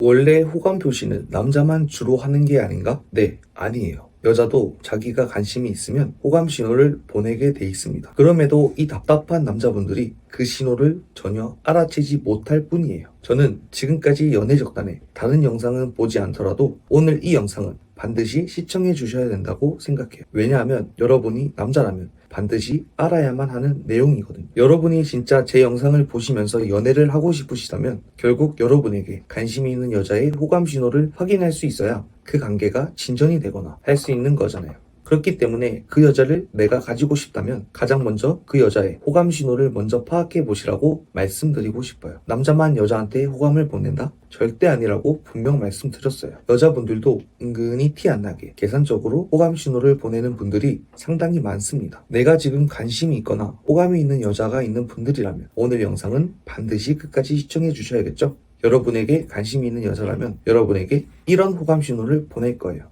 원래 호감 표시는 남자만 주로 하는 게 아닌가? 네, 아니에요. 여자도 자기가 관심이 있으면 호감 신호를 보내게 돼 있습니다. 그럼에도 이 답답한 남자분들이 그 신호를 전혀 알아채지 못할 뿐이에요. 저는 지금까지 연애적단에 다른 영상은 보지 않더라도 오늘 이 영상은 반드시 시청해 주셔야 된다고 생각해요. 왜냐하면 여러분이 남자라면 반드시 알아야만 하는 내용이거든요. 여러분이 진짜 제 영상을 보시면서 연애를 하고 싶으시다면 결국 여러분에게 관심이 있는 여자의 호감 신호를 확인할 수 있어야 그 관계가 진전이 되거나 할 수 있는 거잖아요. 그렇기 때문에 그 여자를 내가 가지고 싶다면 가장 먼저 그 여자의 호감 신호를 먼저 파악해 보시라고 말씀드리고 싶어요. 남자만 여자한테 호감을 보낸다? 절대 아니라고 분명 말씀드렸어요. 여자분들도 은근히 티 안 나게 계산적으로 호감 신호를 보내는 분들이 상당히 많습니다. 내가 지금 관심이 있거나 호감이 있는 여자가 있는 분들이라면 오늘 영상은 반드시 끝까지 시청해 주셔야겠죠? 여러분에게 관심이 있는 여자라면 여러분에게 이런 호감 신호를 보낼 거예요.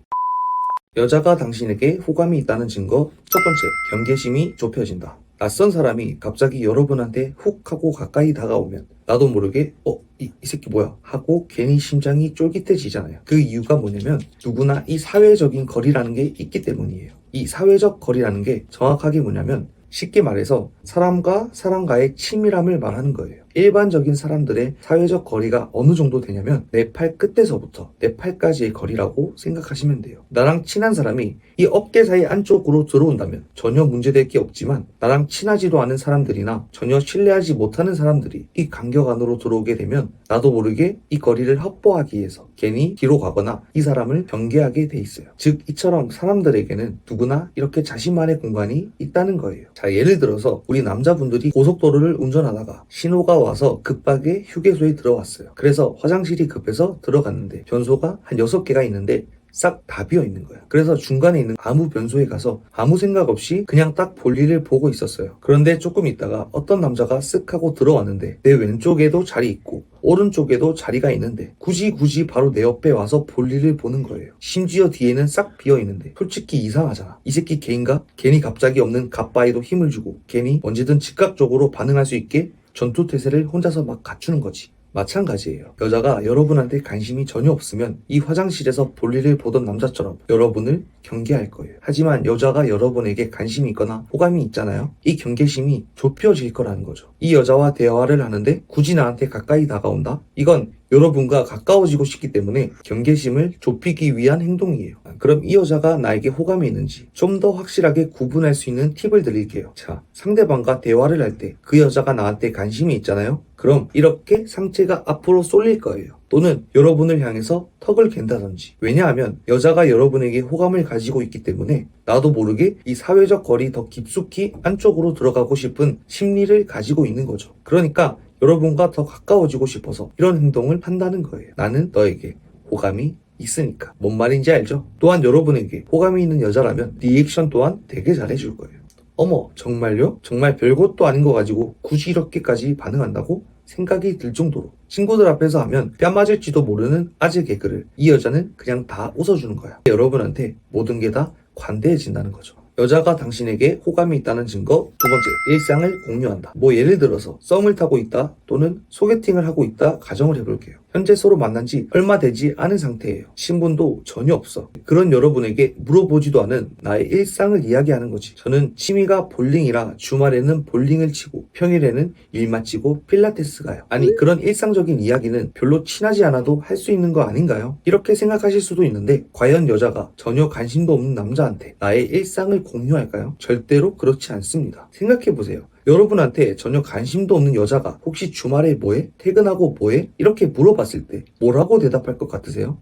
여자가 당신에게 호감이 있다는 증거 첫 번째, 경계심이 좁혀진다. 낯선 사람이 갑자기 여러분한테 훅 하고 가까이 다가오면 나도 모르게 이 새끼 뭐야 하고 괜히 심장이 쫄깃해지잖아요. 그 이유가 뭐냐면 누구나 이 사회적인 거리라는 게 있기 때문이에요. 이 사회적 거리라는 게 정확하게 뭐냐면 쉽게 말해서 사람과 사람과의 친밀함을 말하는 거예요. 일반적인 사람들의 사회적 거리가 어느 정도 되냐면 내 팔 끝에서부터 내 팔까지의 거리라고 생각하시면 돼요. 나랑 친한 사람이 이 어깨 사이 안쪽으로 들어온다면 전혀 문제될 게 없지만 나랑 친하지도 않은 사람들이나 전혀 신뢰하지 못하는 사람들이 이 간격 안으로 들어오게 되면 나도 모르게 이 거리를 확보하기 위해서 괜히 뒤로 가거나 이 사람을 경계하게 돼 있어요. 즉 이처럼 사람들에게는 누구나 이렇게 자신만의 공간이 있다는 거예요. 자, 예를 들어서 우리 남자분들이 고속도로를 운전하다가 신호가 와서 급하게 휴게소에 들어왔어요. 그래서 화장실이 급해서 들어갔는데 변소가 한 6개가 있는데 싹 다 비어 있는 거야. 그래서 중간에 있는 아무 변소에 가서 아무 생각 없이 그냥 딱 볼일을 보고 있었어요. 그런데 조금 있다가 어떤 남자가 쓱 하고 들어왔는데 내 왼쪽에도 자리 있고 오른쪽에도 자리가 있는데 굳이 바로 내 옆에 와서 볼일을 보는 거예요. 심지어 뒤에는 싹 비어 있는데 솔직히 이상하잖아. 이 새끼 개인가? 괜히 갑자기 없는 갑바에도 힘을 주고 괜히 언제든 즉각적으로 반응할 수 있게 전투태세를 혼자서 막 갖추는 거지. 마찬가지예요. 여자가 여러분한테 관심이 전혀 없으면 이 화장실에서 볼일을 보던 남자처럼 여러분을 경계할 거예요. 하지만 여자가 여러분에게 관심이 있거나 호감이 있잖아요. 이 경계심이 좁혀질 거라는 거죠. 이 여자와 대화를 하는데 굳이 나한테 가까이 다가온다? 이건 여러분과 가까워지고 싶기 때문에 경계심을 좁히기 위한 행동이에요. 그럼 이 여자가 나에게 호감이 있는지 좀 더 확실하게 구분할 수 있는 팁을 드릴게요. 자, 상대방과 대화를 할 때 그 여자가 나한테 관심이 있잖아요. 그럼 이렇게 상체가 앞으로 쏠릴 거예요. 또는 여러분을 향해서 턱을 갠다든지. 왜냐하면 여자가 여러분에게 호감을 가지고 있기 때문에 나도 모르게 이 사회적 거리 더 깊숙이 안쪽으로 들어가고 싶은 심리를 가지고 있는 거죠. 그러니까 여러분과 더 가까워지고 싶어서 이런 행동을 한다는 거예요. 나는 너에게 호감이 있으니까. 뭔 말인지 알죠? 또한 여러분에게 호감이 있는 여자라면 리액션 또한 되게 잘해줄 거예요. 어머, 정말요? 정말 별것도 아닌 거 가지고 굳이 이렇게까지 반응한다고? 생각이 들 정도로 친구들 앞에서 하면 뺨 맞을지도 모르는 아재 개그를 이 여자는 그냥 다 웃어주는 거야. 여러분한테 모든 게 다 관대해진다는 거죠. 여자가 당신에게 호감이 있다는 증거 두 번째, 일상을 공유한다. 뭐 예를 들어서 썸을 타고 있다 또는 소개팅을 하고 있다 가정을 해볼게요. 현재 서로 만난 지 얼마 되지 않은 상태예요. 신분도 전혀 없어. 그런 여러분에게 물어보지도 않은 나의 일상을 이야기하는 거지. 저는 취미가 볼링이라 주말에는 볼링을 치고 평일에는 일 마치고 필라테스 가요. 아니, 그런 일상적인 이야기는 별로 친하지 않아도 할 수 있는 거 아닌가요? 이렇게 생각하실 수도 있는데 과연 여자가 전혀 관심도 없는 남자한테 나의 일상을 공유할까요? 절대로 그렇지 않습니다. 생각해보세요. 여러분한테 전혀 관심도 없는 여자가 혹시 주말에 뭐해? 퇴근하고 뭐해? 이렇게 물어봤을 때 뭐라고 대답할 것 같으세요?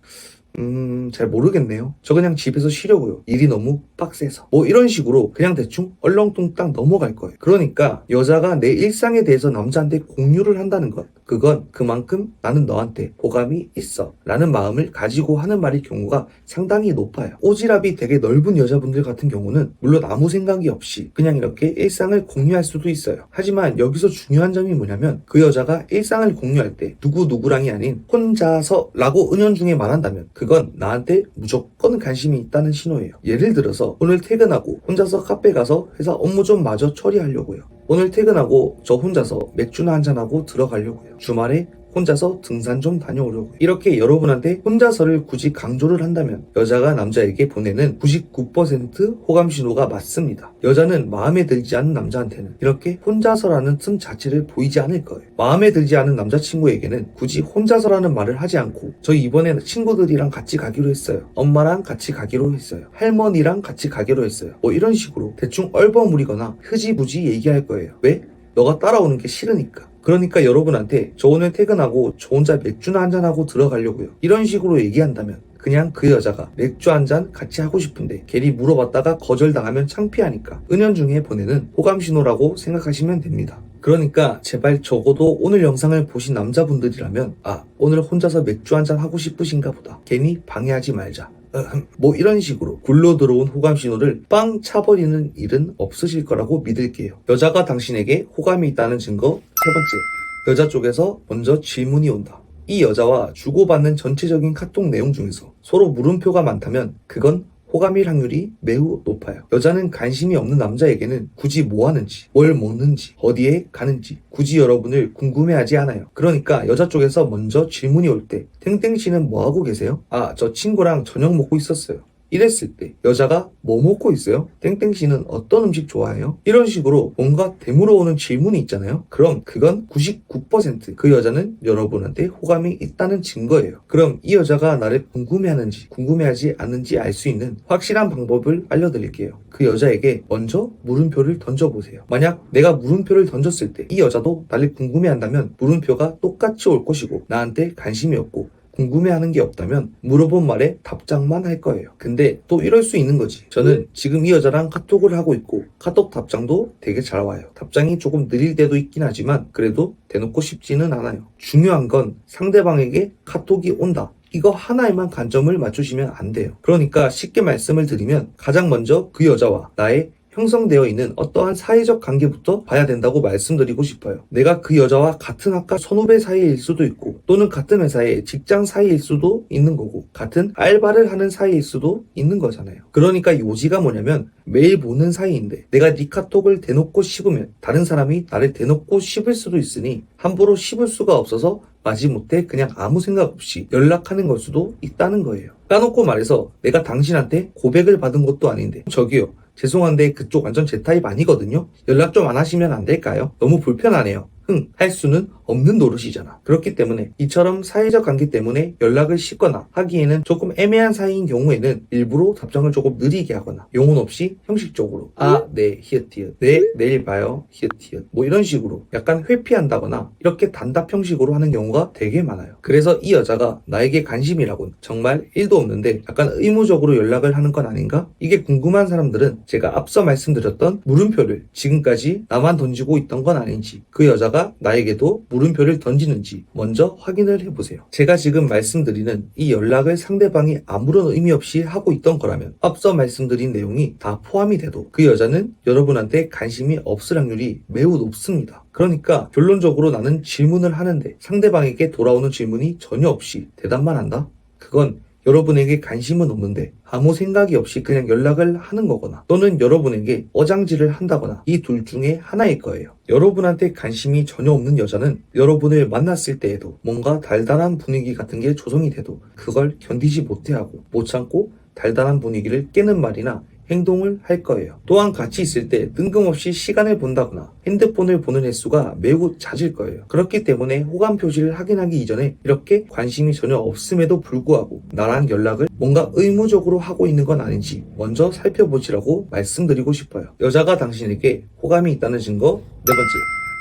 잘 모르겠네요. 저 그냥 집에서 쉬려고요. 일이 너무 빡세서. 뭐 이런 식으로 그냥 대충 얼렁뚱땅 넘어갈 거예요. 그러니까 여자가 내 일상에 대해서 남자한테 공유를 한다는 것, 그건 그만큼 나는 너한테 호감이 있어 라는 마음을 가지고 하는 말일 경우가 상당히 높아요. 오지랖이 되게 넓은 여자분들 같은 경우는 물론 아무 생각이 없이 그냥 이렇게 일상을 공유할 수도 있어요. 하지만 여기서 중요한 점이 뭐냐면 그 여자가 일상을 공유할 때 누구누구랑이 아닌 혼자서 라고 은연중에 말한다면 그건 나한테 무조건 관심이 있다는 신호예요. 예를 들어서 오늘 퇴근하고 혼자서 카페 가서 회사 업무 좀 마저 처리하려고요. 오늘 퇴근하고 저 혼자서 맥주나 한잔하고 들어가려고요. 주말에 혼자서 등산 좀 다녀오려고 해. 이렇게 여러분한테 혼자서를 굳이 강조를 한다면 여자가 남자에게 보내는 99% 호감 신호가 맞습니다. 여자는 마음에 들지 않은 남자한테는 이렇게 혼자서라는 틈 자체를 보이지 않을 거예요. 마음에 들지 않은 남자친구에게는 굳이 혼자서라는 말을 하지 않고 저희 이번에 친구들이랑 같이 가기로 했어요. 엄마랑 같이 가기로 했어요. 할머니랑 같이 가기로 했어요. 뭐 이런 식으로 대충 얼버무리거나 흐지부지 얘기할 거예요. 왜? 너가 따라오는 게 싫으니까. 그러니까 여러분한테 저 오늘 퇴근하고 저 혼자 맥주나 한잔하고 들어가려고요. 이런 식으로 얘기한다면 그냥 그 여자가 맥주 한잔 같이 하고 싶은데 괜히 물어봤다가 거절당하면 창피하니까 은연중에 보내는 호감 신호라고 생각하시면 됩니다. 그러니까 제발 적어도 오늘 영상을 보신 남자분들이라면 오늘 혼자서 맥주 한잔 하고 싶으신가 보다. 괜히 방해하지 말자. 뭐 이런 식으로 굴러 들어온 호감 신호를 빵 차버리는 일은 없으실 거라고 믿을게요. 여자가 당신에게 호감이 있다는 증거 세 번째, 여자 쪽에서 먼저 질문이 온다. 이 여자와 주고받는 전체적인 카톡 내용 중에서 서로 물음표가 많다면 그건 호감일 확률이 매우 높아요. 여자는 관심이 없는 남자에게는 굳이 뭐 하는지, 뭘 먹는지, 어디에 가는지 굳이 여러분을 궁금해하지 않아요. 그러니까 여자 쪽에서 먼저 질문이 올 때 땡땡씨는 뭐 하고 계세요? 저 친구랑 저녁 먹고 있었어요. 이랬을 때 여자가 뭐 먹고 있어요? 땡땡씨는 어떤 음식 좋아해요? 이런 식으로 뭔가 되물어오는 질문이 있잖아요. 그럼 그건 99% 여자는 여러분한테 호감이 있다는 증거예요. 그럼 이 여자가 나를 궁금해하는지 궁금해하지 않는지 알 수 있는 확실한 방법을 알려드릴게요. 그 여자에게 먼저 물음표를 던져보세요. 만약 내가 물음표를 던졌을 때 이 여자도 나를 궁금해한다면 물음표가 똑같이 올 것이고 나한테 관심이 없고 궁금해하는 게 없다면 물어본 말에 답장만 할 거예요. 근데 또 이럴 수 있는 거지. 저는 지금 이 여자랑 카톡을 하고 있고 카톡 답장도 되게 잘 와요. 답장이 조금 느릴 때도 있긴 하지만 그래도 대놓고 싶지는 않아요. 중요한 건 상대방에게 카톡이 온다. 이거 하나에만 관점을 맞추시면 안 돼요. 그러니까 쉽게 말씀을 드리면 가장 먼저 그 여자와 나의 형성되어 있는 어떠한 사회적 관계부터 봐야 된다고 말씀드리고 싶어요. 내가 그 여자와 같은 학과 선후배 사이일 수도 있고 또는 같은 회사의 직장 사이일 수도 있는 거고 같은 알바를 하는 사이일 수도 있는 거잖아요. 그러니까 요지가 뭐냐면 매일 보는 사이인데 내가 네 카톡을 대놓고 씹으면 다른 사람이 나를 대놓고 씹을 수도 있으니 함부로 씹을 수가 없어서 마지못해 그냥 아무 생각 없이 연락하는 걸 수도 있다는 거예요. 까놓고 말해서 내가 당신한테 고백을 받은 것도 아닌데 저기요. 죄송한데 그쪽 완전 제 타입 아니거든요. 연락 좀 안 하시면 안 될까요? 너무 불편하네요. 할 수는 없는 노릇이잖아. 그렇기 때문에 이처럼 사회적 관계 때문에 연락을 씻거나 하기에는 조금 애매한 사이인 경우에는 일부러 답장을 조금 느리게 하거나 영혼 없이 형식적으로 네 히읗히읗 네 내일 봐요 히읗히읗 뭐 이런 식으로 약간 회피한다거나 이렇게 단답 형식으로 하는 경우가 되게 많아요. 그래서 이 여자가 나에게 관심이라고는 정말 1도 없는데 약간 의무적으로 연락을 하는 건 아닌가? 이게 궁금한 사람들은 제가 앞서 말씀드렸던 물음표를 지금까지 나만 던지고 있던 건 아닌지 그 여자가 나에게도 물음표를 던지는지 먼저 확인을 해보세요. 제가 지금 말씀드리는 이 연락을 상대방이 아무런 의미 없이 하고 있던 거라면 앞서 말씀드린 내용이 다 포함이 돼도 그 여자는 여러분한테 관심이 없을 확률이 매우 높습니다. 그러니까 결론적으로 나는 질문을 하는데 상대방에게 돌아오는 질문이 전혀 없이 대답만 한다? 그건 여러분에게 관심은 없는데 아무 생각이 없이 그냥 연락을 하는 거거나 또는 여러분에게 어장질을 한다거나 이 둘 중에 하나일 거예요. 여러분한테 관심이 전혀 없는 여자는 여러분을 만났을 때에도 뭔가 달달한 분위기 같은 게 조성이 돼도 그걸 견디지 못해하고 못 참고 달달한 분위기를 깨는 말이나 행동을 할 거예요. 또한 같이 있을 때 뜬금없이 시간을 본다거나 핸드폰을 보는 횟수가 매우 잦을 거예요. 그렇기 때문에 호감 표시를 확인하기 이전에 이렇게 관심이 전혀 없음에도 불구하고 나랑 연락을 뭔가 의무적으로 하고 있는 건 아닌지 먼저 살펴보시라고 말씀드리고 싶어요. 여자가 당신에게 호감이 있다는 증거 네 번째,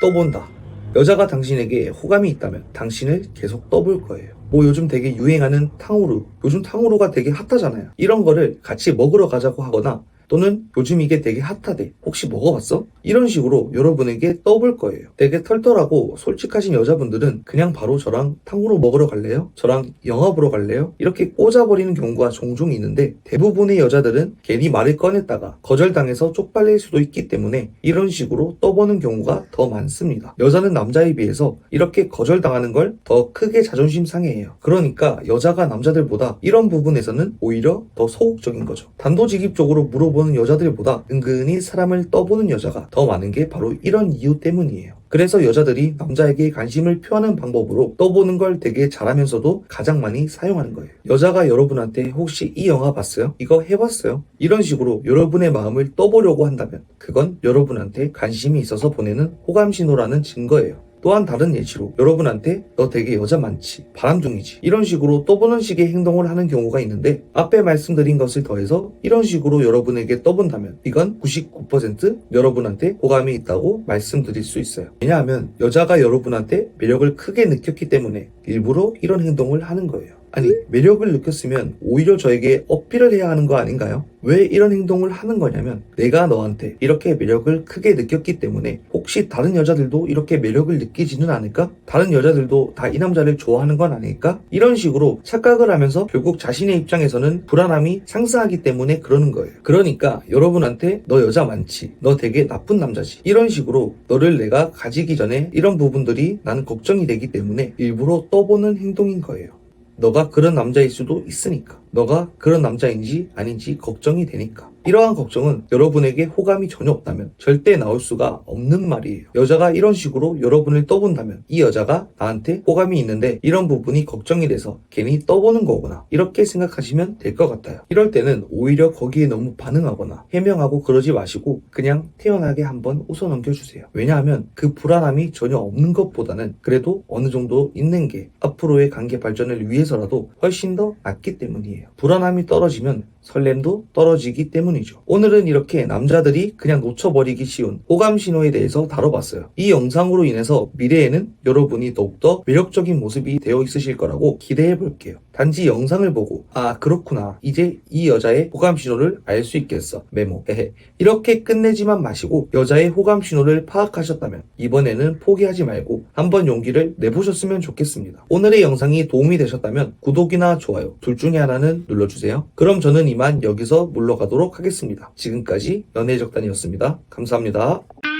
떠본다. 여자가 당신에게 호감이 있다면 당신을 계속 떠볼 거예요. 뭐 요즘 되게 유행하는 탕후루, 요즘 탕후루가 되게 핫하잖아요. 이런 거를 같이 먹으러 가자고 하거나 또는 요즘 이게 되게 핫하대. 혹시 먹어봤어? 이런 식으로 여러분에게 떠볼 거예요. 되게 털털하고 솔직하신 여자분들은 그냥 바로 저랑 탕후루 먹으러 갈래요? 저랑 영화 보러 갈래요? 이렇게 꽂아버리는 경우가 종종 있는데 대부분의 여자들은 괜히 말을 꺼냈다가 거절당해서 쪽팔릴 수도 있기 때문에 이런 식으로 떠보는 경우가 더 많습니다. 여자는 남자에 비해서 이렇게 거절당하는 걸 더 크게 자존심 상해해요. 그러니까 여자가 남자들보다 이런 부분에서는 오히려 더 소극적인 거죠. 단도직입적으로 물어보는 여자들보다 은근히 사람을 떠보는 여자가 더 많은 게 바로 이런 이유 때문이에요. 그래서 여자들이 남자에게 관심을 표하는 방법으로 떠보는 걸 되게 잘하면서도 가장 많이 사용하는 거예요. 여자가 여러분한테 혹시 이 영화 봤어요? 이거 해봤어요? 이런 식으로 여러분의 마음을 떠보려고 한다면 그건 여러분한테 관심이 있어서 보내는 호감 신호라는 증거예요. 또한 다른 예시로 여러분한테 너 되게 여자 많지, 바람둥이지 이런 식으로 떠보는 식의 행동을 하는 경우가 있는데 앞에 말씀드린 것을 더해서 이런 식으로 여러분에게 떠본다면 이건 99% 여러분한테 호감이 있다고 말씀드릴 수 있어요. 왜냐하면 여자가 여러분한테 매력을 크게 느꼈기 때문에 일부러 이런 행동을 하는 거예요. 아니, 매력을 느꼈으면 오히려 저에게 어필을 해야 하는 거 아닌가요? 왜 이런 행동을 하는 거냐면 내가 너한테 이렇게 매력을 크게 느꼈기 때문에 혹시 다른 여자들도 이렇게 매력을 느끼지는 않을까? 다른 여자들도 다 이 남자를 좋아하는 건 아닐까? 이런 식으로 착각을 하면서 결국 자신의 입장에서는 불안함이 상승하기 때문에 그러는 거예요. 그러니까 여러분한테 너 여자 많지, 너 되게 나쁜 남자지 이런 식으로 너를 내가 가지기 전에 이런 부분들이 나는 걱정이 되기 때문에 일부러 떠보는 행동인 거예요. 너가 그런 남자일 수도 있으니까. 너가 그런 남자인지 아닌지 걱정이 되니까. 이러한 걱정은 여러분에게 호감이 전혀 없다면 절대 나올 수가 없는 말이에요. 여자가 이런 식으로 여러분을 떠본다면 이 여자가 나한테 호감이 있는데 이런 부분이 걱정이 돼서 괜히 떠보는 거구나 이렇게 생각하시면 될 것 같아요. 이럴 때는 오히려 거기에 너무 반응하거나 해명하고 그러지 마시고 그냥 태연하게 한번 웃어 넘겨주세요. 왜냐하면 그 불안함이 전혀 없는 것보다는 그래도 어느 정도 있는 게 앞으로의 관계 발전을 위해서라도 훨씬 더 낫기 때문이에요. 불안함이 떨어지면 설렘도 떨어지기 때문이죠. 오늘은 이렇게 남자들이 그냥 놓쳐버리기 쉬운 호감 신호에 대해서 다뤄봤어요. 이 영상으로 인해서 미래에는 여러분이 더욱더 매력적인 모습이 되어 있으실 거라고 기대해 볼게요. 단지 영상을 보고 아 그렇구나 이제 이 여자의 호감 신호를 알 수 있겠어 메모 이렇게 끝내지만 마시고 여자의 호감 신호를 파악하셨다면 이번에는 포기하지 말고 한번 용기를 내보셨으면 좋겠습니다. 오늘의 영상이 도움이 되셨다면 구독이나 좋아요 둘 중에 하나는 눌러주세요. 그럼 저는 이만 여기서 물러가도록 하겠습니다. 지금까지 연애적단이었습니다. 감사합니다.